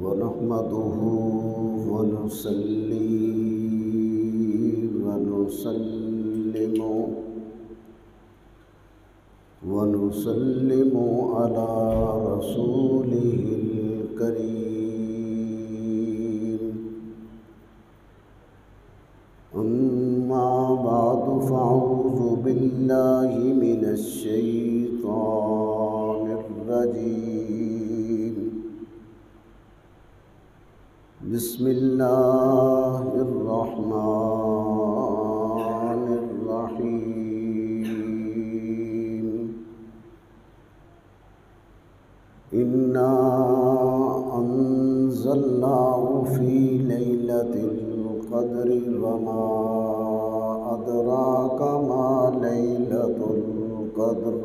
ونحمده ونصلي ونسلم على رسوله الكريم. أما بعد فأعوذ بالله من الشيطان الرجيم. بسم الله الرحمن الرحيم. إنا أنزلناه في ليلة القدر وما أدراك ما ليلة القدر.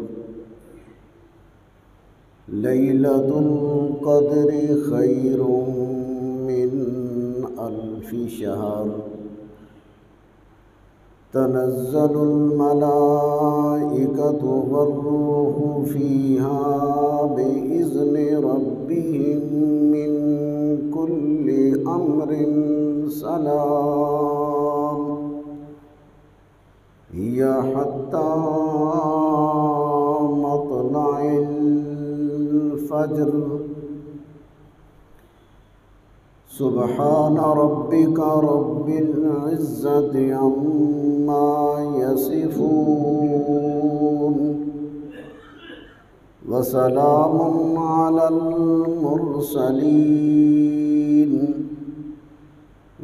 ليلة القدر خير من 1000 شهر. تنزل الملائكة والروح فيها بإذن ربهم من كل أمر سلام هي حتى مطلع الفجر. سبحان ربك رب العزة عما يصفون وسلام على المرسلين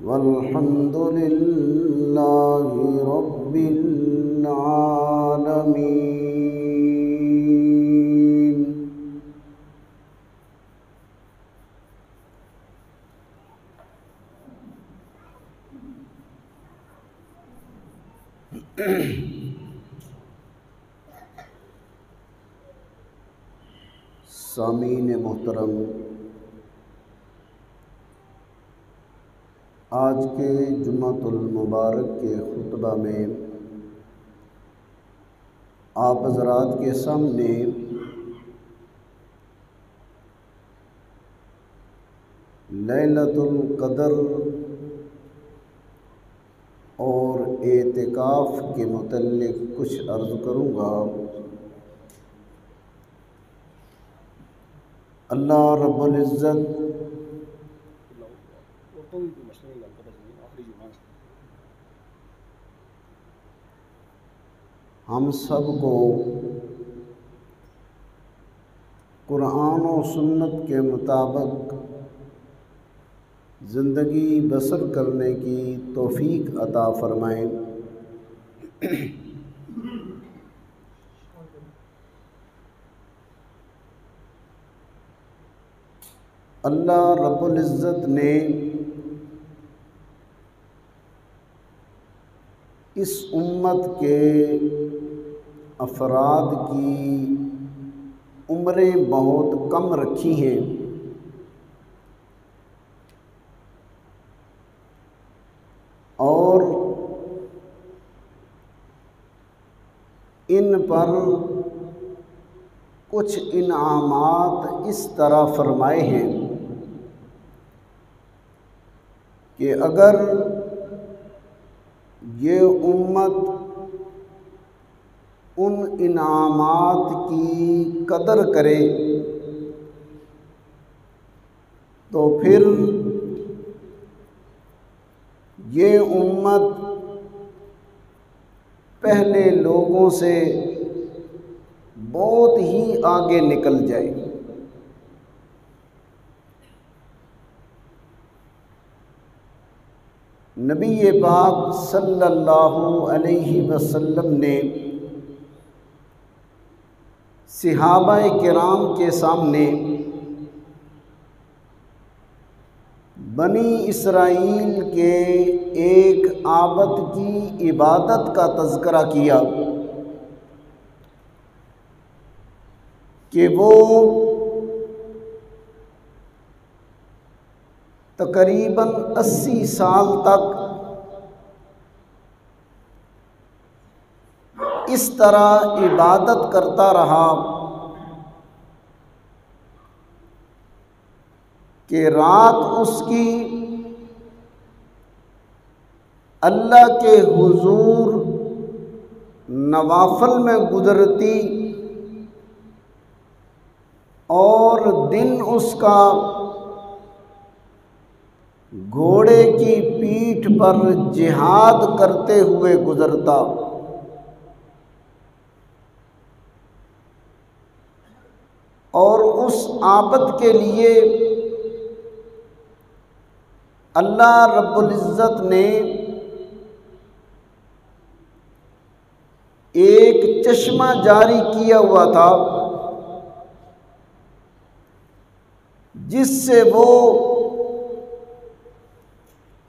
والحمد لله رب العالمين. سامعین محترم، آج کے جمعۃ المبارک کے خطبہ میں آپ حضرات کے سامنے لیلۃ القدر اور اعتکاف کے متعلق کچھ عرض کروں گا. اللہ رب العزت ہم سب کو قرآن و سنت کے مطابق زندگی بسر کرنے کی توفیق عطا فرمائیں. اللہ رب العزت نے اس امت کے افراد کی عمریں بہت کم رکھی ہیں، اور ان پر کچھ انعامات اس طرح فرمائے ہیں کہ اگر یہ امت ان انعامات کی قدر کرے تو پھر یہ امت پہلے لوگوں سے بہت ہی آگے نکل جائے. نبی پاک صلی اللہ علیہ وسلم نے صحابہ کرام کے سامنے بنی اسرائیل کے ایک عابد کی عبادت کا تذکرہ کیا کہ وہ تقریباً 80 سال تک اس طرح عبادت کرتا رہا کہ رات اس کی اللہ کے حضور نوافل میں گزرتی اور دن اس کا گھوڑے کی پیٹھ پر جہاد کرتے ہوئے گزرتا۔ اور اس عابد کے لیے اللہ رب العزت نے ایک چشمہ جاری کیا ہوا تھا جس سے وہ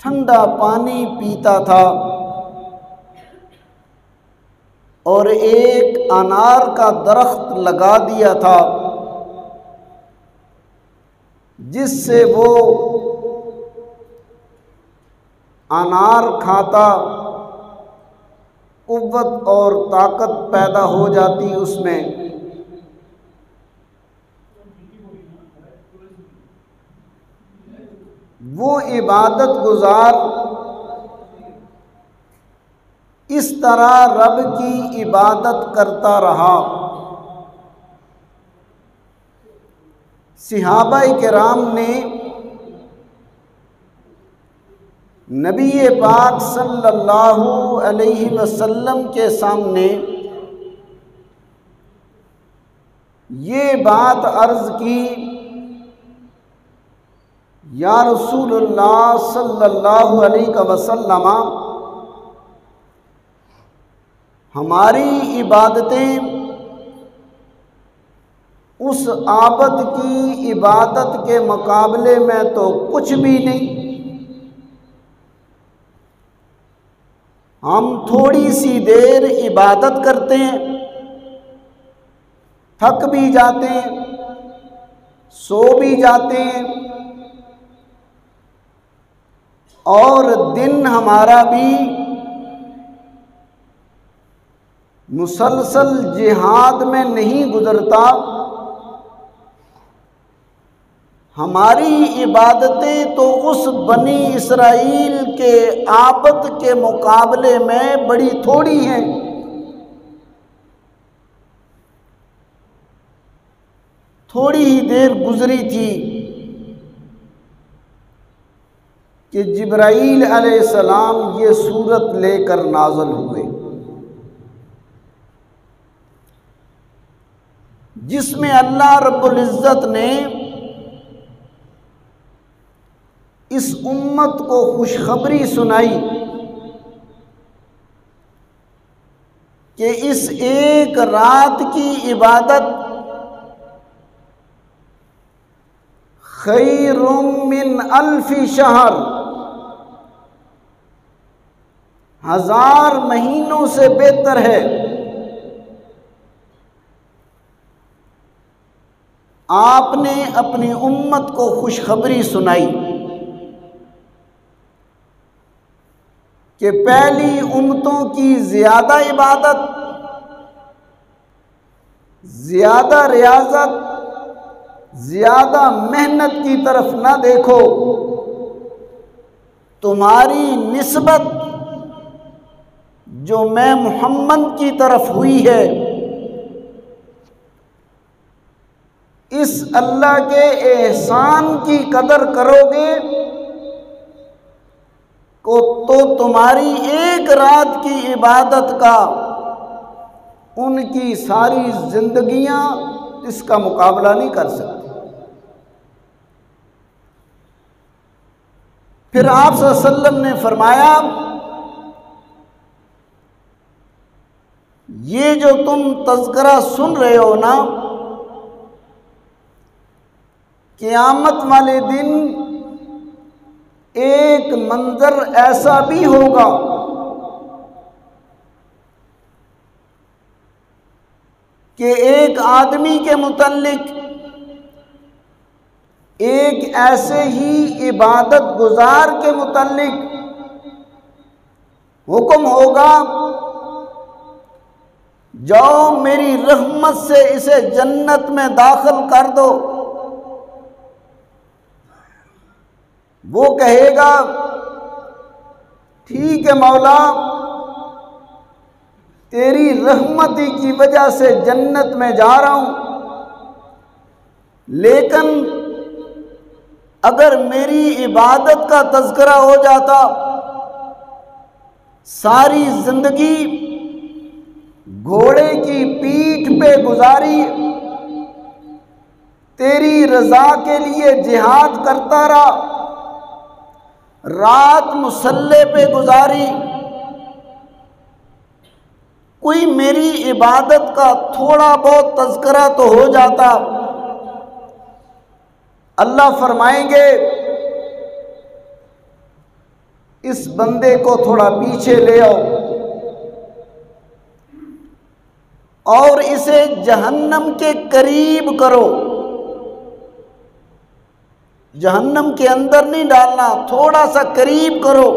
ٹھنڈا پانی پیتا تھا، اور ایک انار کا درخت لگا دیا تھا جس سے وہ انار کھاتا، قوت اور طاقت پیدا ہو جاتی اس میں۔ وہ عبادت گزار اس طرح رب کی عبادت کرتا رہا۔ صحابہ کرام نے نبی پاک صلی اللہ علیہ وسلم کے سامنے یہ بات عرض کی، یا رسول اللہ صلی اللہ علیہ وسلم، ہماری عبادتیں اس عابد کی عبادت کے مقابلے میں تو کچھ بھی نہیں۔ ہم تھوڑی سی دیر عبادت کرتے ہیں، تھک بھی جاتے ہیں، سو بھی جاتے ہیں، اور دن ہمارا بھی مسلسل جہاد میں نہیں گزرتا۔ ہماری عبادتیں تو اس بنی اسرائیل کے عابد کے مقابلے میں بڑی تھوڑی ہیں۔ تھوڑی ہی دیر گزری تھی کہ جبرائیل علیہ السلام یہ سورت لے کر نازل ہوئے، جس میں اللہ رب العزت نے اس امت کو خوشخبری سنائی کہ اس ایک رات کی عبادت خیر من الف شہر، 1000 مہینوں سے بہتر ہے۔ آپ نے اپنی امت کو خوشخبری سنائی کہ پہلی امتوں کی زیادہ عبادت، زیادہ ریاضت، زیادہ محنت کی طرف نہ دیکھو، تمہاری نسبت جو میں محمد کی طرف ہوئی ہے، اس اللہ کے احسان کی قدر کرو گے تو تمہاری ایک رات کی عبادت کا ان کی ساری زندگیاں اس کا مقابلہ نہیں کر سکتی۔ پھر آپ صلی اللہ علیہ وسلم نے فرمایا، یہ جو تم تذکرہ سن رہے ہو نا، قیامت والے دن ایک منظر ایسا بھی ہوگا کہ ایک آدمی کے متعلق ایک ایسے ہی عبادت گزار کے متعلق حکم ہوگا، جاؤ میری رحمت سے اسے جنت میں داخل کر دو۔ وہ کہے گا ٹھیک ہے مولا، تیری رحمتی کی وجہ سے جنت میں جا رہا ہوں، لیکن اگر میری عبادت کا تذکرہ ہو جاتا، ساری زندگی گھوڑے کی پیٹھ پہ گزاری، تیری رضا کے لیے جہاد کرتا رہا، رات مصلے پہ گزاری، کوئی میری عبادت کا تھوڑا بہت تذکرہ تو ہو جاتا۔ اللہ فرمائیں گے اس بندے کو تھوڑا پیچھے لے آؤ اور اسے جہنم کے قریب کرو، جہنم کے اندر نہیں ڈالنا، تھوڑا سا قریب کرو۔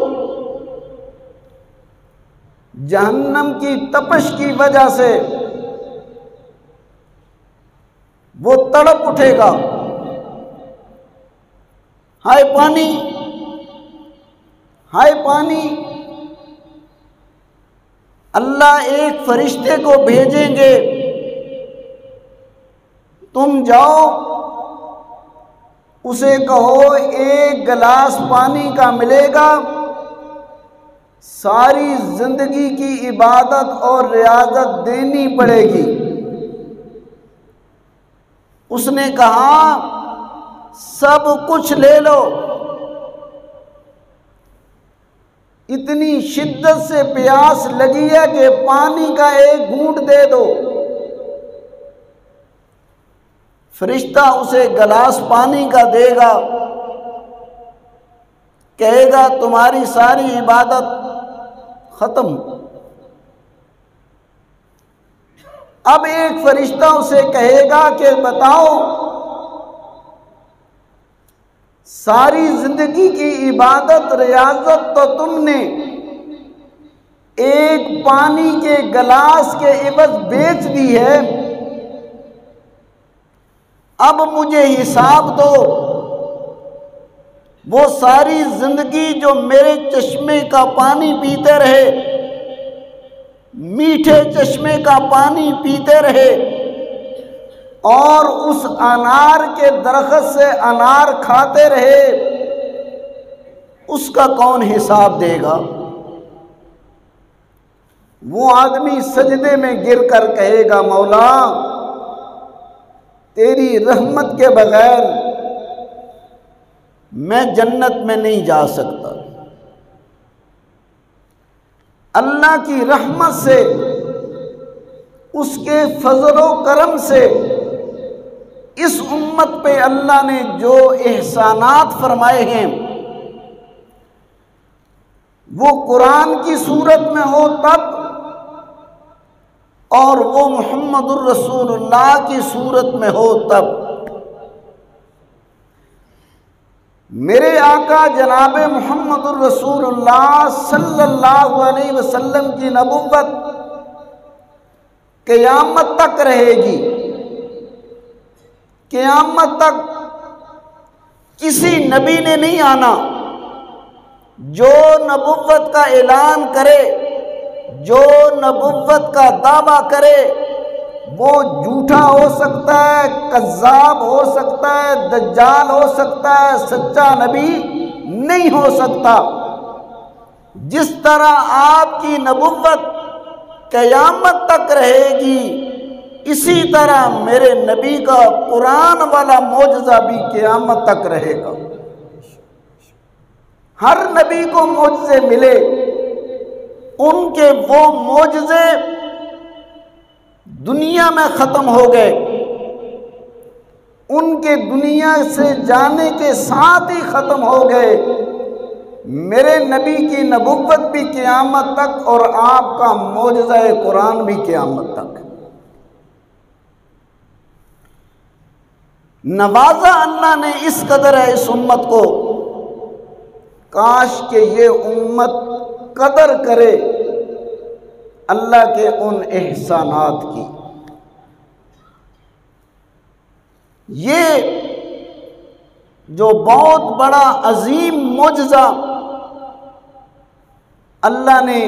جہنم کی تپش کی وجہ سے وہ تڑپ اٹھے گا، ہائے پانی، ہائے پانی۔ اللہ ایک فرشتے کو بھیجیں گے، تم جاؤ اسے کہو ایک گلاس پانی کا ملے گا، ساری زندگی کی عبادت اور ریاضت دینی پڑے گی۔ اس نے کہا سب کچھ لے لو، اتنی شدت سے پیاس لگی ہے کہ پانی کا ایک گھونٹ دے دو۔ فرشتہ اسے گلاس پانی کا دے گا، کہے گا تمہاری ساری عبادت ختم۔ اب ایک فرشتہ اسے کہے گا کہ بتاؤ ساری زندگی کی عبادت ریاضت تو تم نے ایک پانی کے گلاس کے عوض بیچ دی ہے، اب مجھے حساب دو، وہ ساری زندگی جو میرے چشمے کا پانی پیتے رہے، میٹھے چشمے کا پانی پیتے رہے اور اس انار کے درخت سے انار کھاتے رہے، اس کا کون حساب دے گا؟ وہ آدمی سجدے میں گر کر کہے گا مولا تیری رحمت کے بغیر میں جنت میں نہیں جا سکتا۔ اللہ کی رحمت سے، اس کے فضل و کرم سے اس امت پہ اللہ نے جو احسانات فرمائے ہیں، وہ قرآن کی صورت میں ہو تب اور وہ محمد الرسول اللہ کی صورت میں ہو تب۔ میرے آقا جناب محمد الرسول اللہ صلی اللہ علیہ وسلم کی نبوت قیامت تک رہے گی، قیامت تک کسی نبی نے نہیں آنا جو نبوت کا اعلان کرے، جو نبوت کا دعویٰ کرے، وہ جھوٹا ہو سکتا ہے، کذاب ہو سکتا ہے، دجال ہو سکتا ہے، سچا نبی نہیں ہو سکتا۔ جس طرح آپ کی نبوت قیامت تک رہے گی، اسی طرح میرے نبی کا قرآن والا معجزہ بھی قیامت تک رہے گا۔ ہر نبی کو معجزے ملے، ان کے وہ معجزے دنیا میں ختم ہو گئے، ان کے دنیا سے جانے کے ساتھ ہی ختم ہو گئے۔ میرے نبی کی نبوت بھی قیامت تک اور آپ کا معجزہ قرآن بھی قیامت تک۔ نوازا اللہ نے اس قدر ہے اس امت کو، کاش کہ یہ امت قدر کرے اللہ کے ان احسانات کی۔ یہ جو بہت بڑا عظیم معجزہ اللہ نے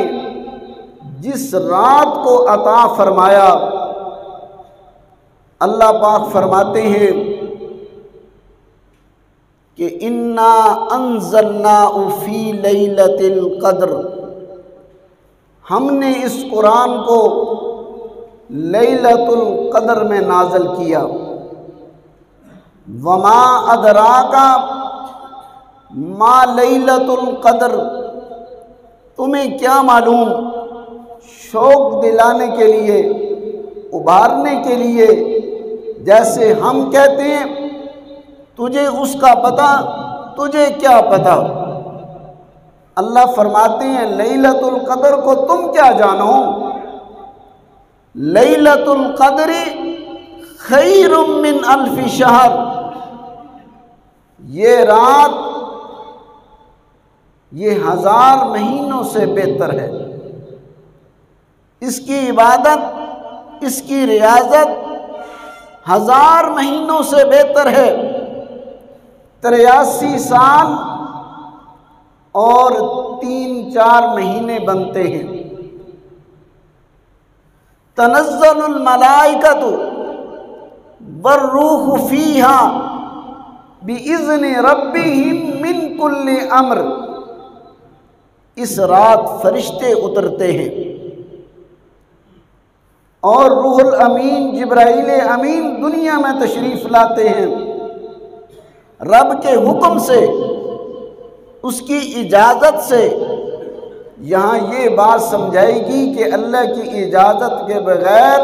جس رات کو عطا فرمایا، اللہ پاک فرماتے ہیں کہ انا انزلناه فی لیلۃ القدر، ہم نے اس قرآن کو لیلۃ القدر میں نازل کیا۔ وما ادراک ما لیلۃ القدر، تمہیں کیا معلوم، شوق دلانے کے لیے، ابھارنے کے لیے، جیسے ہم کہتے ہیں تجھے اس کا پتہ، تجھے کیا پتہ۔ اللہ فرماتے ہیں لیلۃ القدر کو تم کیا جانو، لیلۃ القدر خیر من الف شہر، یہ رات یہ 1000 مہینوں سے بہتر ہے۔ اس کی عبادت، اس کی ریاضت 1000 مہینوں سے بہتر ہے۔ 83 سال اور 3-4 مہینے بنتے ہیں۔ تنزل الملائکۃ والروح فیہا بِإِذْنِ رَبِّهِمْ مِنْ كُلِّ امر، اس رات فرشتے اترتے ہیں اور روح الامین جبرائیل امین دنیا میں تشریف لاتے ہیں، رب کے حکم سے، اس کی اجازت سے۔ یہاں یہ بات سمجھائے گی کہ اللہ کی اجازت کے بغیر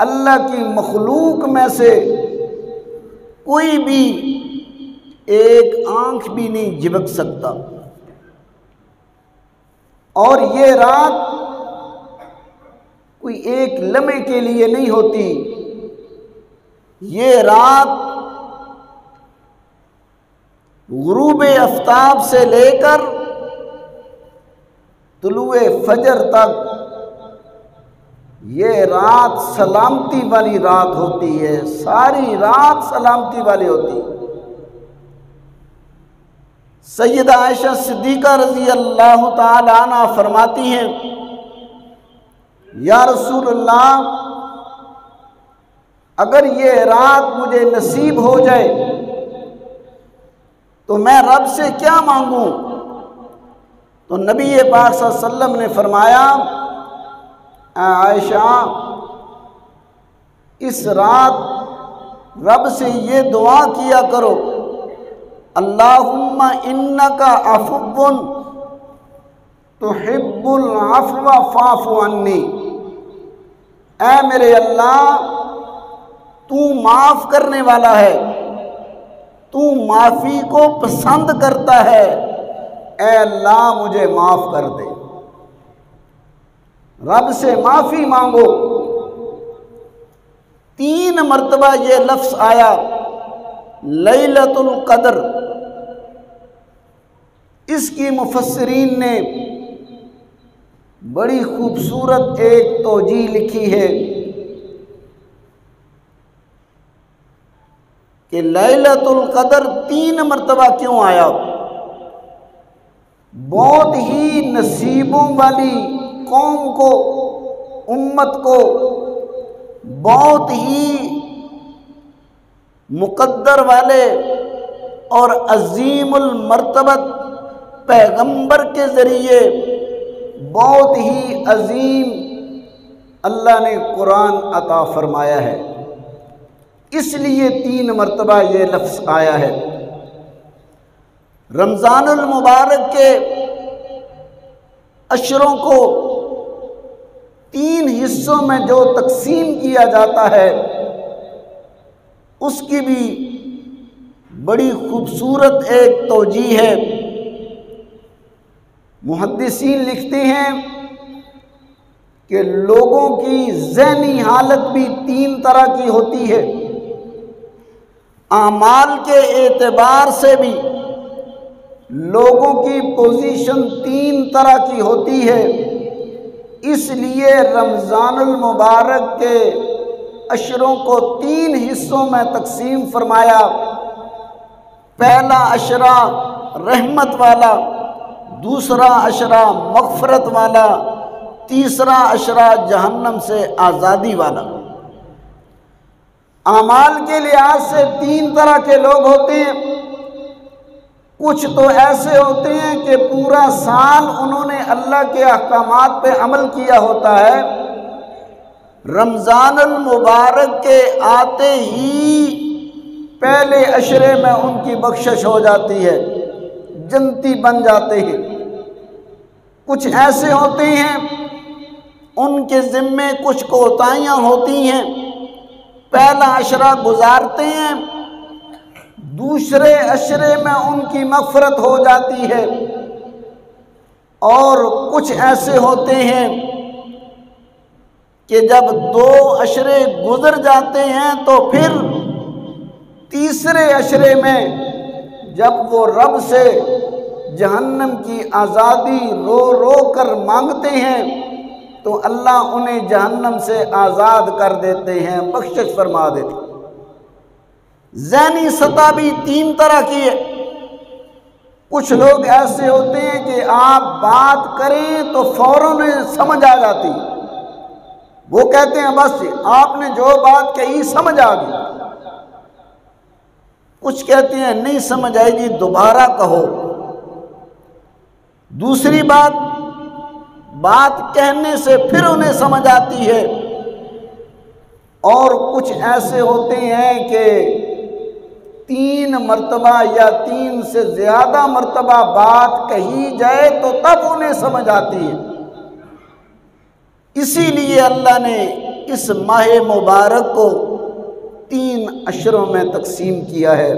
اللہ کی مخلوق میں سے کوئی بھی ایک آنکھ بھی نہیں جھپک سکتا۔ اور یہ رات کوئی ایک لمحے کے لیے نہیں ہوتی، یہ رات غروب آفتاب سے لے کر طلوع فجر تک یہ رات سلامتی والی رات ہوتی ہے، ساری رات سلامتی والی ہوتی ہے۔ سیدہ عائشہ صدیقہ رضی اللہ تعالی عنہ فرماتی ہیں یا رسول اللہ، اگر یہ رات مجھے نصیب ہو جائے تو میں رب سے کیا مانگوں؟ تو نبی پاک صلی اللہ علیہ وسلم نے فرمایا، اے عائشہ، اس رات رب سے یہ دعا کیا کرو، اللہم انکا عفو تحب العفو فاعف عنی، اے میرے اللہ تو معاف کرنے والا ہے، تو معافی کو پسند کرتا ہے، اے اللہ مجھے معاف کر دے۔ رب سے معافی مانگو۔ 3 مرتبہ یہ لفظ آیا لیلۃ القدر۔ اس کی مفسرین نے بڑی خوبصورت ایک توجیہ لکھی ہے کہ لیلۃ القدر 3 مرتبہ کیوں آیا۔ بہت ہی نصیبوں والی قوم کو، امت کو، بہت ہی مقدر والے اور عظیم المرتبت پیغمبر کے ذریعے بہت ہی عظیم اللہ نے قرآن عطا فرمایا ہے، اس لیے 3 مرتبہ یہ لفظ آیا ہے۔ رمضان المبارک کے عشروں کو 3 حصوں میں جو تقسیم کیا جاتا ہے، اس کی بھی بڑی خوبصورت ایک توجیہ ہے۔ محدثین لکھتے ہیں کہ لوگوں کی ذہنی حالت بھی 3 طرح کی ہوتی ہے، اعمال کے اعتبار سے بھی لوگوں کی پوزیشن 3 طرح کی ہوتی ہے۔ اس لیے رمضان المبارک کے عشروں کو 3 حصوں میں تقسیم فرمایا۔ پہلا عشرہ رحمت والا، دوسرا عشرہ مغفرت والا، تیسرا عشرہ جہنم سے آزادی والا۔ اعمال کے لحاظ سے تین طرح کے لوگ ہوتے ہیں۔ کچھ تو ایسے ہوتے ہیں کہ پورا سال انہوں نے اللہ کے احکامات پہ عمل کیا ہوتا ہے، رمضان المبارک کے آتے ہی پہلے عشرے میں ان کی بخشش ہو جاتی ہے، جنتی بن جاتے ہیں۔ کچھ ایسے ہوتے ہیں ان کے ذمے کچھ کوتاہیاں ہوتی ہیں، پہلا عشرہ گزارتے ہیں، دوسرے عشرے میں ان کی مغفرت ہو جاتی ہے، اور کچھ ایسے ہوتے ہیں کہ جب دو عشرے گزر جاتے ہیں تو پھر تیسرے عشرے میں جب وہ رب سے جہنم کی آزادی رو رو کر مانگتے ہیں تو اللہ انہیں جہنم سے آزاد کر دیتے ہیں، بخشش فرما دیتے ہیں۔ ذہنی سطح بھی تین طرح کی ہے۔ کچھ لوگ ایسے ہوتے ہیں کہ آپ بات کریں تو فوراً سمجھ آ جاتی، وہ کہتے ہیں بس آپ نے جو بات کہی سمجھ آ گئی۔ کچھ کہتے ہیں نہیں سمجھ آئے گی دوبارہ کہو۔ دوسری بات کہنے سے پھر انہیں سمجھ آتی ہے۔ اور کچھ ایسے ہوتے ہیں کہ 3 مرتبہ یا 3 سے زیادہ مرتبہ بات کہی جائے تو تب انہیں سمجھ آتی ہے۔ اسی لیے اللہ نے اس ماہ مبارک کو 3 عشروں میں تقسیم کیا ہے۔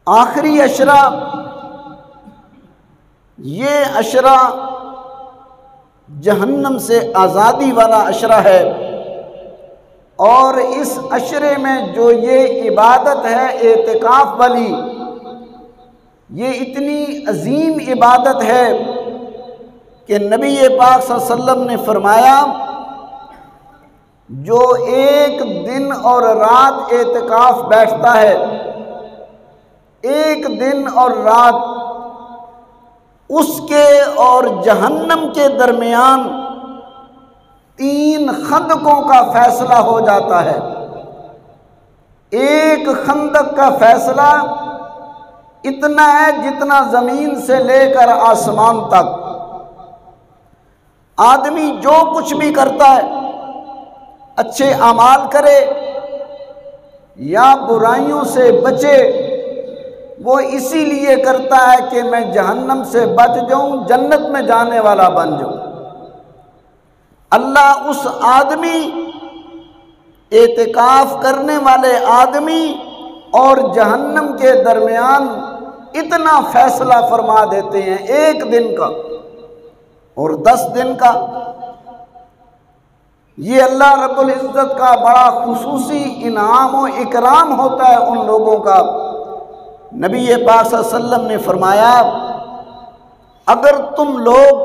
آخری عشرہ، یہ عشرہ جہنم سے آزادی والا عشرہ ہے، اور اس عشرے میں جو یہ عبادت ہے اعتکاف والی، یہ اتنی عظیم عبادت ہے کہ نبی پاک صلی اللہ علیہ وسلم نے فرمایا جو 1 دن اور رات اعتکاف بیٹھتا ہے، 1 دن اور رات، اس کے اور جہنم کے درمیان 3 خندقوں کا فیصلہ ہو جاتا ہے۔ ایک خندق کا فیصلہ اتنا ہے جتنا زمین سے لے کر آسمان تک۔ آدمی جو کچھ بھی کرتا ہے، اچھے اعمال کرے یا برائیوں سے بچے، وہ اسی لیے کرتا ہے کہ میں جہنم سے بچ جاؤں، جنت میں جانے والا بن جاؤں۔ اللہ اس آدمی، اعتکاف کرنے والے آدمی اور جہنم کے درمیان اتنا فیصلہ فرما دیتے ہیں، 1 دن کا اور 10 دن کا۔ یہ اللہ رب العزت کا بڑا خصوصی انعام و اکرام ہوتا ہے ان لوگوں کا۔ نبی پاک صلی اللہ علیہ وسلم نے فرمایا اگر تم لوگ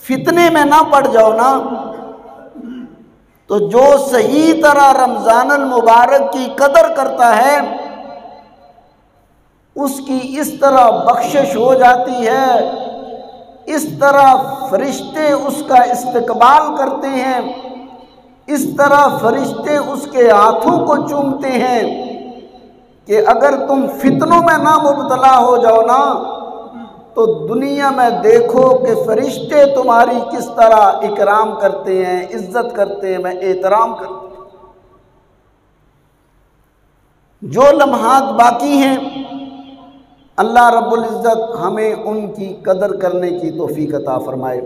فتنے میں نہ پڑ جاؤ نا تو جو صحیح طرح رمضان المبارک کی قدر کرتا ہے اس کی اس طرح بخشش ہو جاتی ہے، اس طرح فرشتے اس کا استقبال کرتے ہیں، اس طرح فرشتے اس کے ہاتھوں کو چومتے ہیں کہ اگر تم فتنوں میں نہ مبتلا ہو جاؤ نا تو دنیا میں دیکھو کہ فرشتے تمہاری کس طرح اکرام کرتے ہیں، عزت کرتے ہیں، احترام کرتے ہیں۔ جو لمحات باقی ہیں اللہ رب العزت ہمیں ان کی قدر کرنے کی توفیق عطا فرمائے۔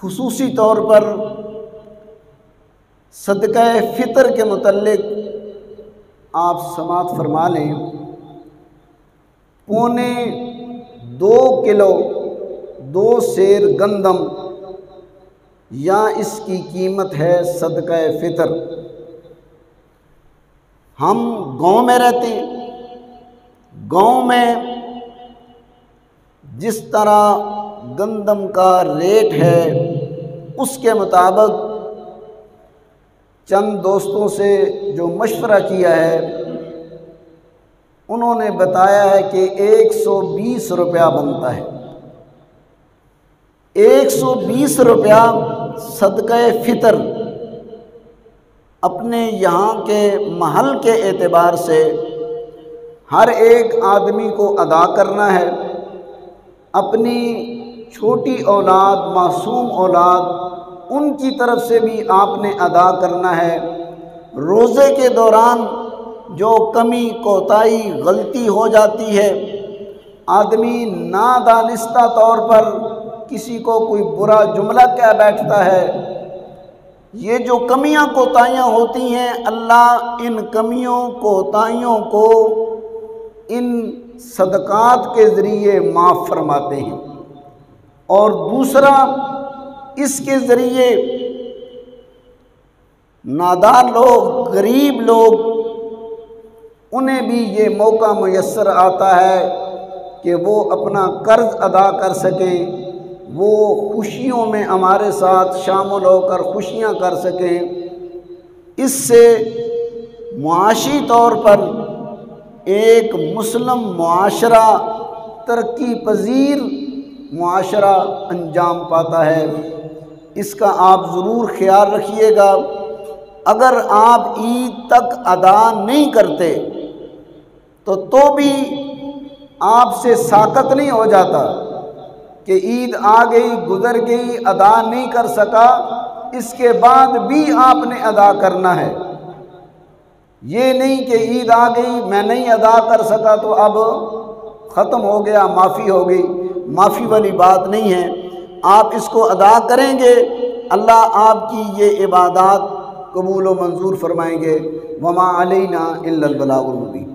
خصوصی طور پر صدقہ فطر کے متعلق آپ سماعت فرما لیں۔ 2.25 کلو 2 سیر گندم یا اس کی قیمت ہے صدقہ فطر۔ ہم گاؤں میں رہتے ہیں، گاؤں میں جس طرح گندم کا ریٹ ہے اس کے مطابق چند دوستوں سے جو مشورہ کیا ہے انہوں نے بتایا ہے کہ 120 روپیہ بنتا ہے۔ 120 روپیہ صدقہ فطر اپنے یہاں کے محل کے اعتبار سے ہر ایک آدمی کو ادا کرنا ہے۔ اپنی چھوٹی اولاد، معصوم اولاد، ان کی طرف سے بھی آپ نے ادا کرنا ہے۔ روزے کے دوران جو کمی، کوتاہی، غلطی ہو جاتی ہے، آدمی نادانستہ طور پر کسی کو کوئی برا جملہ کہہ بیٹھتا ہے، یہ جو کمیاں کوتاہیاں ہوتی ہیں، اللہ ان کمیوں کوتاہیوں کو ان صدقات کے ذریعے معاف فرماتے ہیں۔ اور دوسرا، اس کے ذریعے نادار لوگ، غریب لوگ، انہیں بھی یہ موقع میسر آتا ہے کہ وہ اپنا قرض ادا کر سکیں، وہ خوشیوں میں ہمارے ساتھ شامل ہو کر خوشیاں کر سکیں۔ اس سے معاشی طور پر ایک مسلم معاشرہ، ترقی پذیر معاشرہ انجام پاتا ہے۔ اس کا آپ ضرور خیال رکھیے گا۔ اگر آپ عید تک ادا نہیں کرتے تو بھی آپ سے ساقط نہیں ہو جاتا کہ عید آ گئی، گزر گئی، ادا نہیں کر سکا، اس کے بعد بھی آپ نے ادا کرنا ہے۔ یہ نہیں کہ عید آ گئی، میں نہیں ادا کر سکا تو اب ختم ہو گیا، معافی ہو گئی۔ معافی والی بات نہیں ہے، آپ اس کو ادا کریں گے، اللہ آپ کی یہ عبادات قبول و منظور فرمائیں گے۔ وما علینا الا البلاغ المبین۔